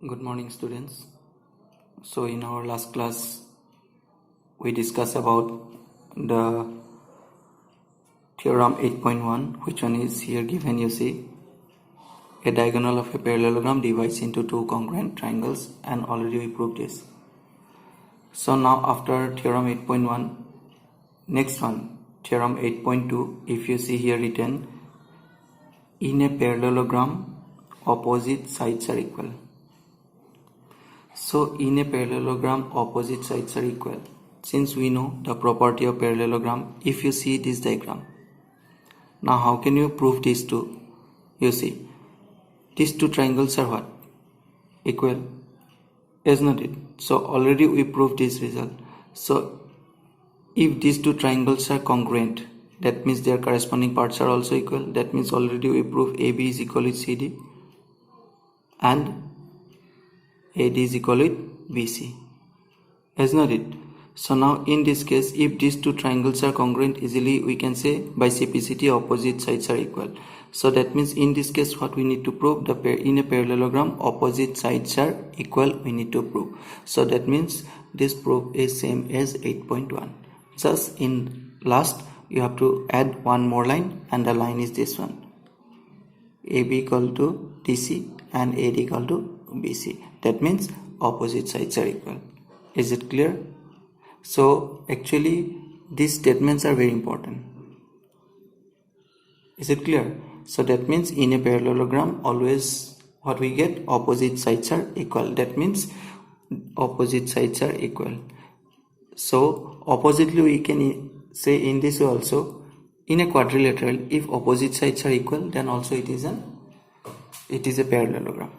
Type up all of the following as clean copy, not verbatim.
Good morning, students. So in our last class we discussed about the theorem 8.1, which one is here given. You see a diagonal of a parallelogram divides into two congruent triangles, and already we proved this. So now after theorem 8.1, next one, theorem 8.2, if you see here written, in a parallelogram opposite sides are equal. So in a parallelogram opposite sides are equal. Since we know the property of parallelogram, if you see this diagram, now how can you prove these two? You see, these two triangles are what? Equal, is not it? So already we proved this result. So if these two triangles are congruent, that means their corresponding parts are also equal. That means already we proved AB is equal with CD and AD is equal with BC, is not it? So now in this case, if these two triangles are congruent, easily we can say by simplicity opposite sides are equal. So that means in this case what we need to prove, in a parallelogram opposite sides are equal, we need to prove. So that means this proof is same as 8.1. Just in last you have to add one more line, and the line is this one, AB equal to DC and AD equal to BC. That means opposite sides are equal. Is it clear? So actually these statements are very important. Is it clear? So that means in a parallelogram always what we get, opposite sides are equal. That means opposite sides are equal. So oppositely we can say in this way also, in a quadrilateral if opposite sides are equal, then also it is a parallelogram.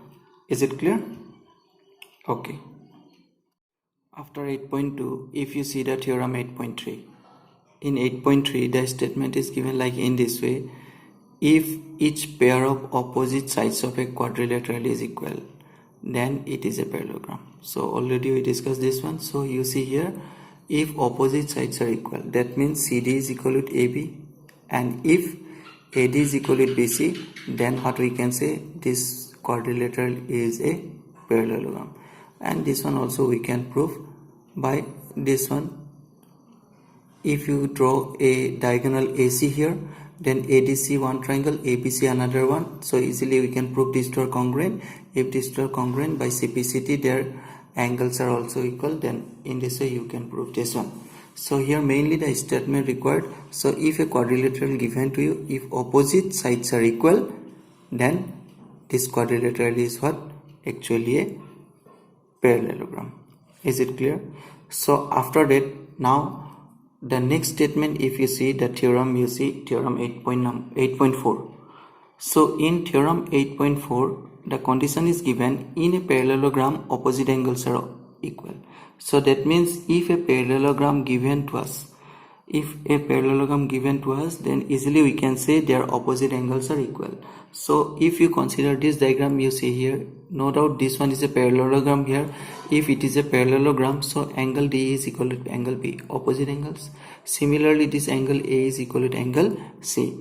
Is it clear? Okay. After 8.2, if you see the theorem 8.3, in 8.3 the statement is given like in this way: if each pair of opposite sides of a quadrilateral is equal, then it is a parallelogram. So already we discussed this one. So you see here, if opposite sides are equal, that means CD is equal with AB, and if AD is equal with BC, then what we can say, this quadrilateral is a parallelogram. And this one also we can prove by this one. If you draw a diagonal AC here, then ADC one triangle, ABC another one, so easily we can prove these two are congruent. If these two are congruent, by CPCT their angles are also equal, then in this way you can prove this one. So here mainly the statement required. So if a quadrilateral given to you, if opposite sides are equal, then this quadrilateral is what? Actually a parallelogram. Is it clear? So after that, now the next statement, if you see the theorem, you see theorem 8.4. So in theorem 8.4 the condition is given, in a parallelogram opposite angles are equal. So that means if a parallelogram given to us, then easily we can say their opposite angles are equal. So if you consider this diagram, you see here, no doubt this one is a parallelogram here. If it is a parallelogram, so angle D is equal to angle B, opposite angles. Similarly this angle A is equal to angle C.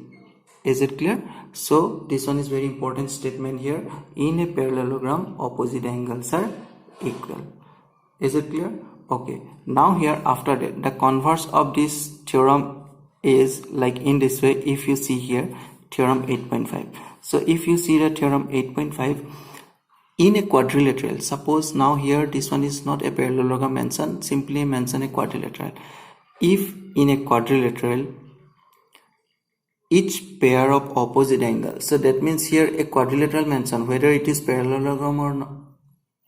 Is it clear? So this one is very important statement here, in a parallelogram opposite angles are equal. Is it clear? Okay. Now here after that, the converse of this theorem is like in this way. If you see here theorem 8.5, so if you see the theorem 8.5, in a quadrilateral, suppose now here this one is not a parallelogram mentioned, simply mention a quadrilateral. If in a quadrilateral each pair of opposite angles, so that means here a quadrilateral mentioned, whether it is parallelogram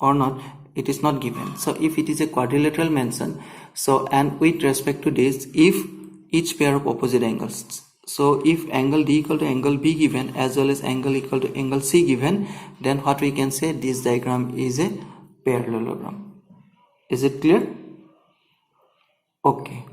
or not, it is not given. So if it is a quadrilateral mentioned, so and with respect to this, if each pair of opposite angles, so if angle D equal to angle B given as well as angle equal to angle C given, then what we can say, this diagram is a parallelogram. Is it clear? Okay.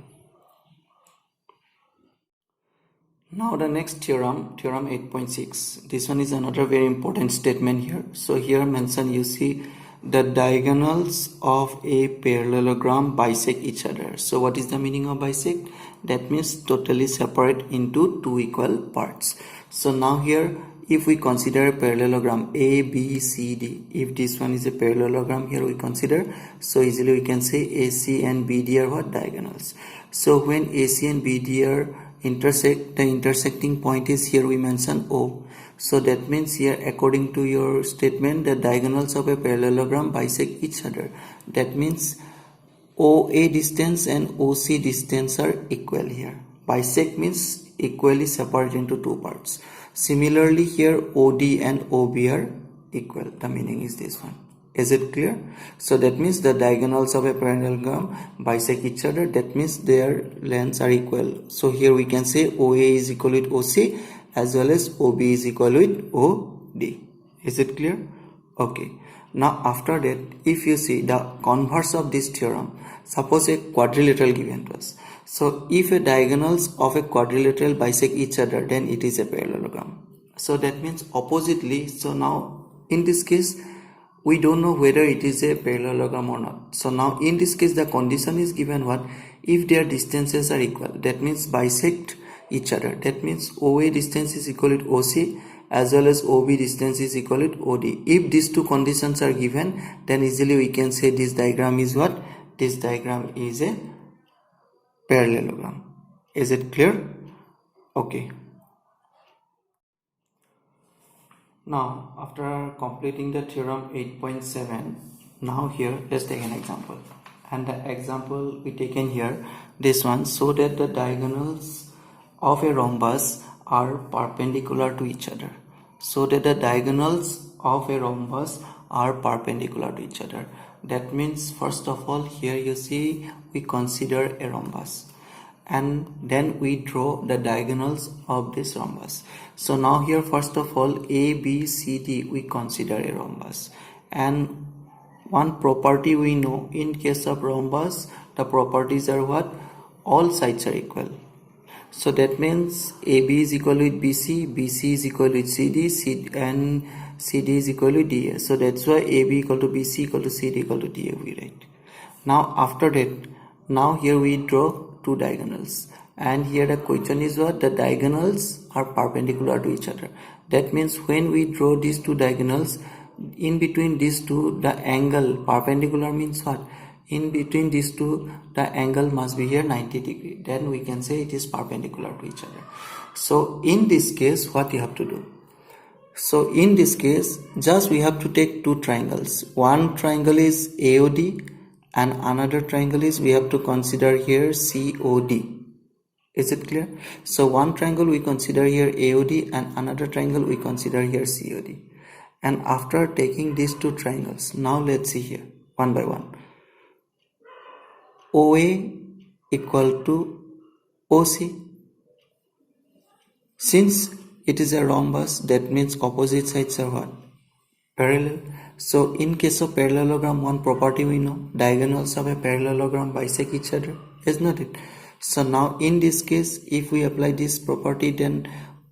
Now the next theorem, theorem 8.6, this one is another very important statement here. So here mentioned, you see the diagonals of a parallelogram bisect each other. So what is the meaning of bisect? That means totally separate into two equal parts. So now here if we consider a parallelogram A, B, C, D, if this one is a parallelogram here we consider, so easily we can say AC and BD are what? Diagonals. So when AC and BD are intersect, the intersecting point is here we mention O. So that means here according to your statement the diagonals of a parallelogram bisect each other. That means OA distance and OC distance are equal here. Bisect means equally separate into two parts. Similarly here OD and OB are equal. The meaning is this one. Is it clear? So that means the diagonals of a parallelogram bisect each other. That means their lengths are equal. So here we can say OA is equal with OC as well as OB is equal with OD. Is it clear? Okay. Now after that, if you see the converse of this theorem, suppose a quadrilateral given to us. So if a diagonals of a quadrilateral bisect each other, then it is a parallelogram. So that means oppositely. So now in this case we don't know whether it is a parallelogram or not. So now in this case the condition is given what? If their distances are equal, that means bisect each other. That means OA distance is equal with OC as well as OB distance is equal with OD. If these two conditions are given, then easily we can say this diagram is what? This diagram is a parallelogram. Is it clear? Okay. Now after completing the theorem 8.7, now here let's take an example. And the example we taken here, this one, so that the diagonals of a rhombus are perpendicular to each other. So that the diagonals of a rhombus are perpendicular to each other. That means first of all here you see we consider a rhombus and then we draw the diagonals of this rhombus. So now here first of all A, B, C, D we consider a rhombus, and one property we know in case of rhombus, the properties are what? All sides are equal. So that means AB is equal with BC, BC is equal with CD, and CD is equal with DA. So that's why AB equal to BC equal to CD equal to DA we write. Now after that, now here we draw two diagonals, and here the question is what? The diagonals are perpendicular to each other. That means when we draw these two diagonals, in between these two the angle perpendicular means what? In between these two the angle must be here 90 degree. Then we can say it is perpendicular to each other. So in this case what you have to do? So in this case just we have to take two triangles. One triangle is AOD and another triangle is we have to consider here COD. Is it clear? So one triangle we consider here AOD and another triangle we consider here COD. And after taking these two triangles, now let's see here one by one. OA equal to OC. Since it is a rhombus, that means opposite sides are what? Parallel. So in case of parallelogram, one property we know, diagonals of a parallelogram bisect each other, is not it? So now in this case, if we apply this property, then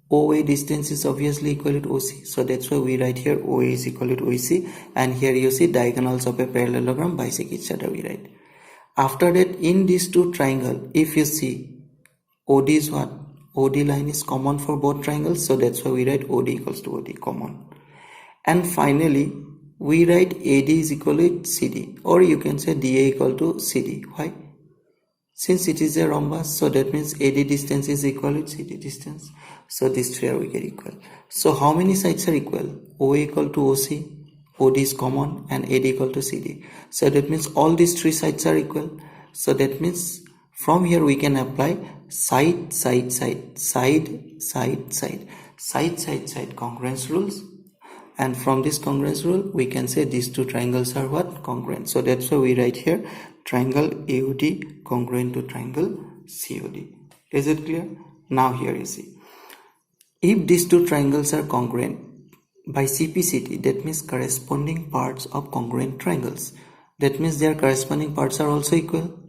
OA distance is obviously equal to OC. So that's why we write here OA is equal to OC, and here you see diagonals of a parallelogram bisect each other we write. After that, in these two triangles, if you see OD is what? OD line is common for both triangles, so that's why we write OD equals to OD common. And finally we write AD is equal to CD, or you can say DA equal to CD. Why? Since it is a rhombus, so that means AD distance is equal to CD distance. So these three are we get equal. So how many sides are equal? OA equal to OC, OD is common, and AD equal to CD. So that means all these three sides are equal. So that means from here we can apply side, side, side, side, side, side, side, side, side congruence rules. And from this congruence rule we can say these two triangles are what? Congruent. So that's why we write here triangle AOD congruent to triangle COD. Is it clear? Now here you see, if these two triangles are congruent by CPCT, that means corresponding parts of congruent triangles, that means their corresponding parts are also equal.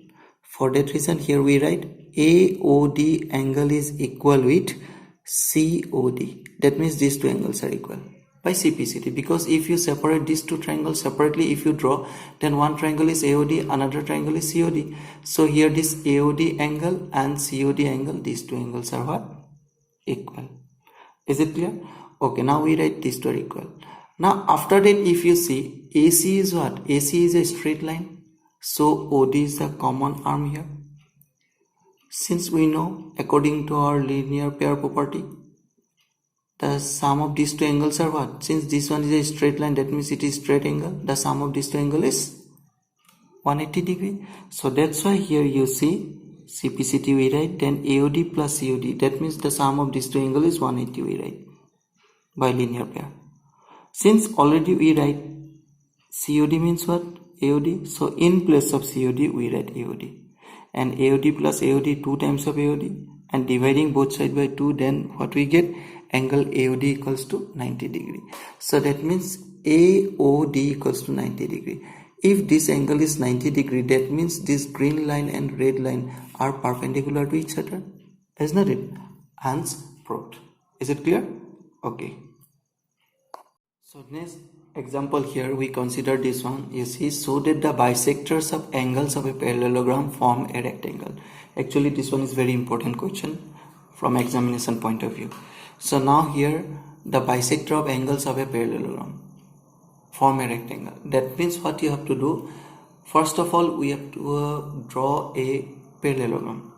For that reason here we write AOD angle is equal with COD. That means these two angles are equal by CPCT, because if you separate these two triangles separately, if you draw, then one triangle is AOD, another triangle is COD. So here this AOD angle and COD angle, these two angles are what? Equal. Is it clear? Okay, now we write these two are equal. Now after that, if you see, AC is what? AC is a straight line. So OD is the common arm here. Since we know, according to our linear pair property, the sum of these two angles are what? Since this one is a straight line, that means it is straight angle. The sum of these two angles is 180 degree. So that's why here you see CPCT we write, then AOD plus COD. That means the sum of these two angles is 180 we write by linear pair. Since already we write COD means what? AOD. So in place of COD we write AOD. And AOD plus AOD 2 times of AOD. And dividing both sides by 2, then what we get? Angle AOD equals to 90 degree. So that means AOD equals to 90 degree. If this angle is 90 degree, that means this green line and red line are perpendicular to each other. Isn't it? Hence proved. Is it clear? Okay. So next example here we consider this one. You see, so that the bisectors of angles of a parallelogram form a rectangle. Actually this one is very important question from examination point of view. So now here the bisector of angles of a parallelogram form a rectangle. That means what you have to do, first of all we have to draw a parallelogram.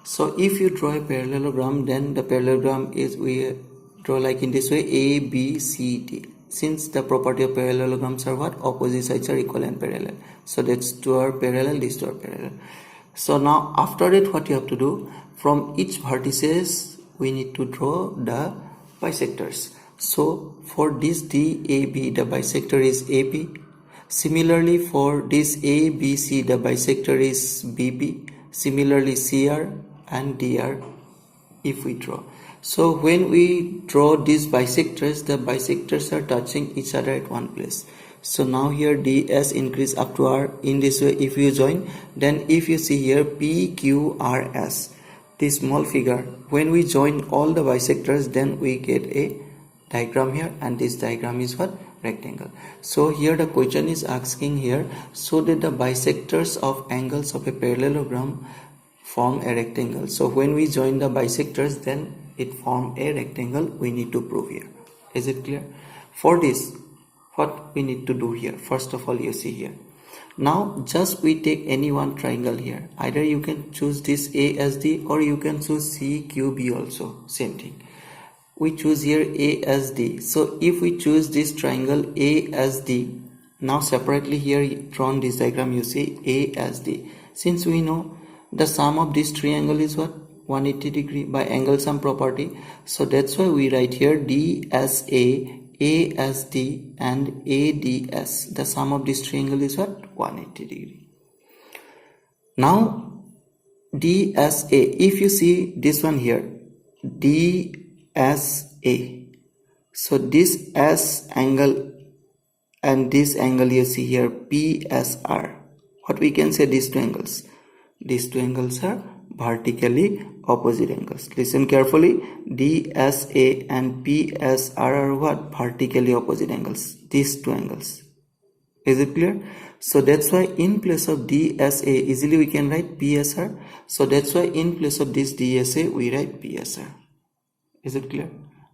So if you draw a parallelogram, then the parallelogram is, we draw like in this way, A, B, C, D. Since the property of parallelograms are what? Opposite sides are equal and parallel. So that's two are parallel, these two are parallel. So now after it, what you have to do, from each vertices we need to draw the bisectors. So for this DAB, the bisector is AB. Similarly for this ABC, the bisector is BB. Similarly CR and DR if we draw. So when we draw these bisectors, the bisectors are touching each other at one place. So now here DS increase up to R in this way. If you join, then if you see here PQRS, this small figure, when we join all the bisectors, then we get a diagram here, and this diagram is what? Rectangle. So here the question is asking here, so that the bisectors of angles of a parallelogram form a rectangle. So when we join the bisectors, then it form a rectangle. We need to prove here. Is it clear? For this, what we need to do here, first of all, you see here, now just we take any one triangle here. Either you can choose this A as D, or you can choose CQB also, same thing. We choose here A as D. So if we choose this triangle A as D, now separately here drawn this diagram, you see A as D. Since we know the sum of this triangle is what? 180 degree by angle sum property. So that's why we write here D as A as D, and ADS. The sum of this triangle is what? 180 degree. Now D as A, if you see this one here, D as A, so this S angle and this angle you see here PSR, what we can say, these two angles? These two angles are vertically opposite angles. Listen carefully. DSA and PSR are what? Vertically opposite angles. These two angles. Is it clear? So that's why in place of DSA, easily we can write PSR. So that's why in place of this DSA, we write PSR. Is it clear?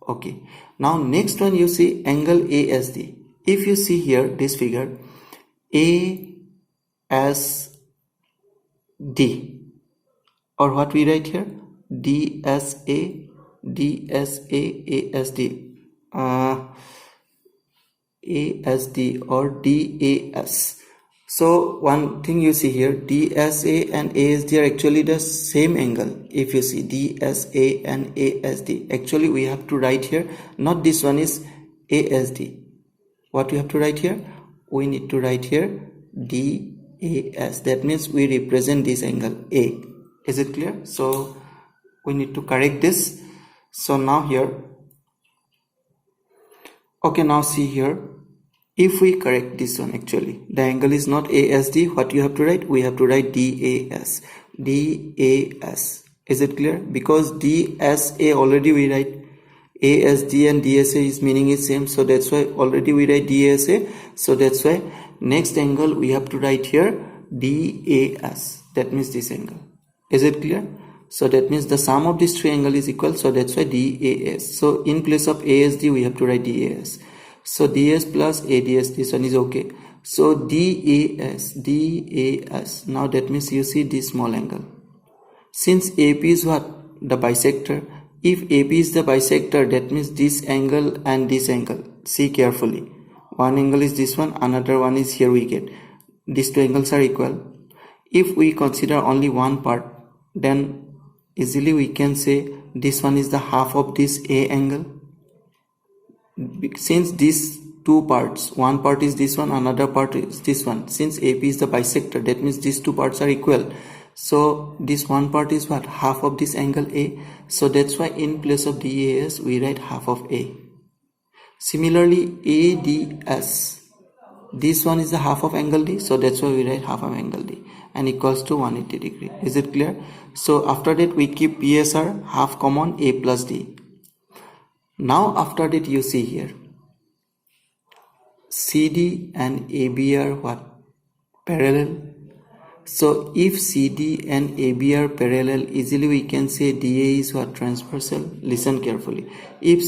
Okay. Now next one you see angle ASD. If you see here this figure, ASD, or what we write here, DSA, DSA, ASD, ASD or DAS. So one thing you see here, DSA and ASD are actually the same angle. If you see DSA and ASD, actually we have to write here, not this one is ASD. What we have to write here? We need to write here DAS. That means we represent this angle A. Is it clear? So we need to correct this. So now here, okay, now see here, if we correct this one, actually the angle is not ASD. What you have to write? We have to write DAS. DAS. Is it clear? Because DSA already we write ASD and DSA is meaning is same. So that's why already we write DSA. So that's why next angle we have to write here DAS. That means this angle. Is it clear? So that means the sum of these three angles is equal. So that's why DAS. So in place of ASD we have to write DAS. So DS plus ADS, this one is okay. So DAS. Now that means you see this small angle. Since AP is what? The bisector. If AP is the bisector, that means this angle and this angle. See carefully. One angle is this one, another one is here we get. These two angles are equal. If we consider only one part, then easily we can say this one is the half of this A angle. Since these two parts, one part is this one, another part is this one. Since AP is the bisector, that means these two parts are equal. So this one part is what? Half of this angle A. So that's why in place of DAS we write half of A. Similarly ADS, this one is the half of angle D, so that's why we write half of angle D and equals to 180 degree. Is it clear? So after that we keep PSR half common, A plus D. Now after that you see here CD and AB are what? Parallel. So if CD and AB are parallel, easily we can say DA is what? Transversal. Listen carefully. If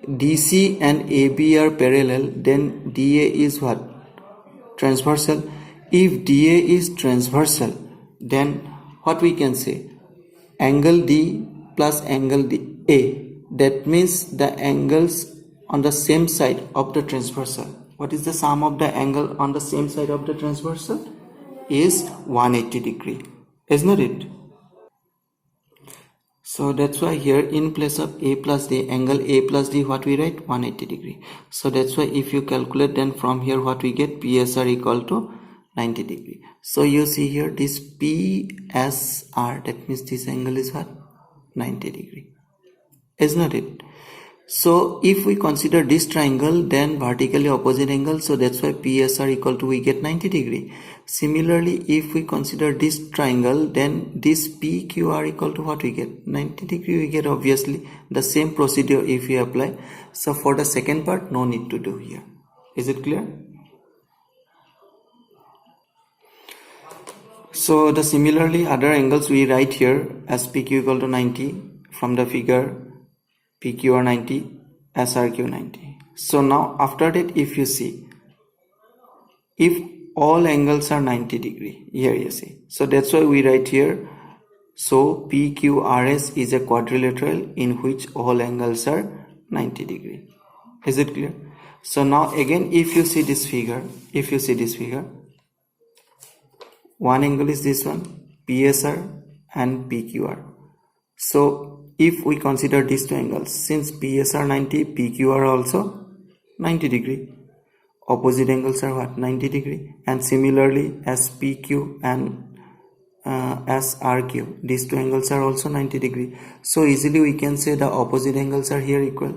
DC and AB are parallel, then DA is what? Transversal. If DA is transversal, then what we can say? Angle D plus angle A. That means the angles on the same side of the transversal. What is the sum of the angle on the same side of the transversal? Is 180 degree. Isn't it? So that's why here in place of A plus D, angle A plus D, what we write? 180 degree. So that's why if you calculate, then from here what we get? PSR equal to 90 degree. So you see here this PSR, that means this angle is what? 90 degree. Isn't it? So if we consider this triangle, then vertically opposite angle, so that's why PSR equal to we get 90 degree. Similarly, if we consider this triangle, then this PQR equal to what we get? 90 degree we get, obviously. The same procedure if we apply. So for the second part, no need to do here. Is it clear? So the similarly other angles we write here as PQ equal to 90 from the figure. PQR 90, SRQ 90. So now after that, if you see, if all angles are 90 degree, here you see. So that's why we write here. So PQRS is a quadrilateral in which all angles are 90 degree. Is it clear? So now again, if you see this figure, one angle is this one, PSR and PQR. So if we consider these two angles, since PSR 90, PQR also 90 degree. Opposite angles are what? 90 degree. And similarly as PQ and SRQ, these two angles are also 90 degree. So easily we can say the opposite angles are here equal.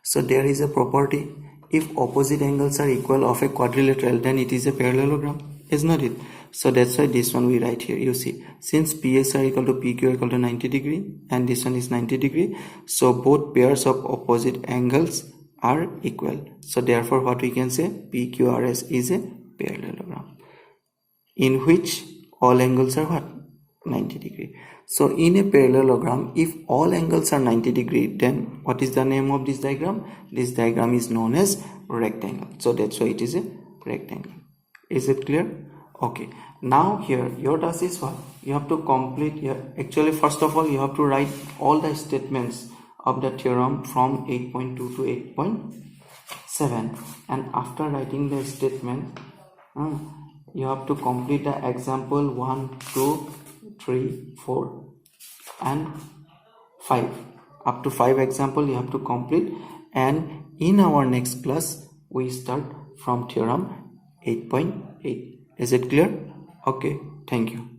So there is a property, if opposite angles are equal of a quadrilateral, then it is a parallelogram, is not it? So that's why this one we write here. You see, since PSR equal to PQ equal to 90 degree and this one is 90 degree, so both pairs of opposite angles are equal. So therefore what we can say, PQRS is a parallelogram in which all angles are what? 90 degree. So in a parallelogram, if all angles are 90 degree, then what is the name of this diagram? This diagram is known as rectangle. So that's why it is a rectangle. Is it clear? Okay. Now here your task is what? You have to complete here. Actually, first of all, you have to write all the statements of the theorem from 8.2 to 8.7, and after writing the statement, you have to complete the example 1, 2, 3, 4 and 5. Up to 5 example you have to complete, and in our next class we start from theorem 8.8. Is it clear? Okay, thank you.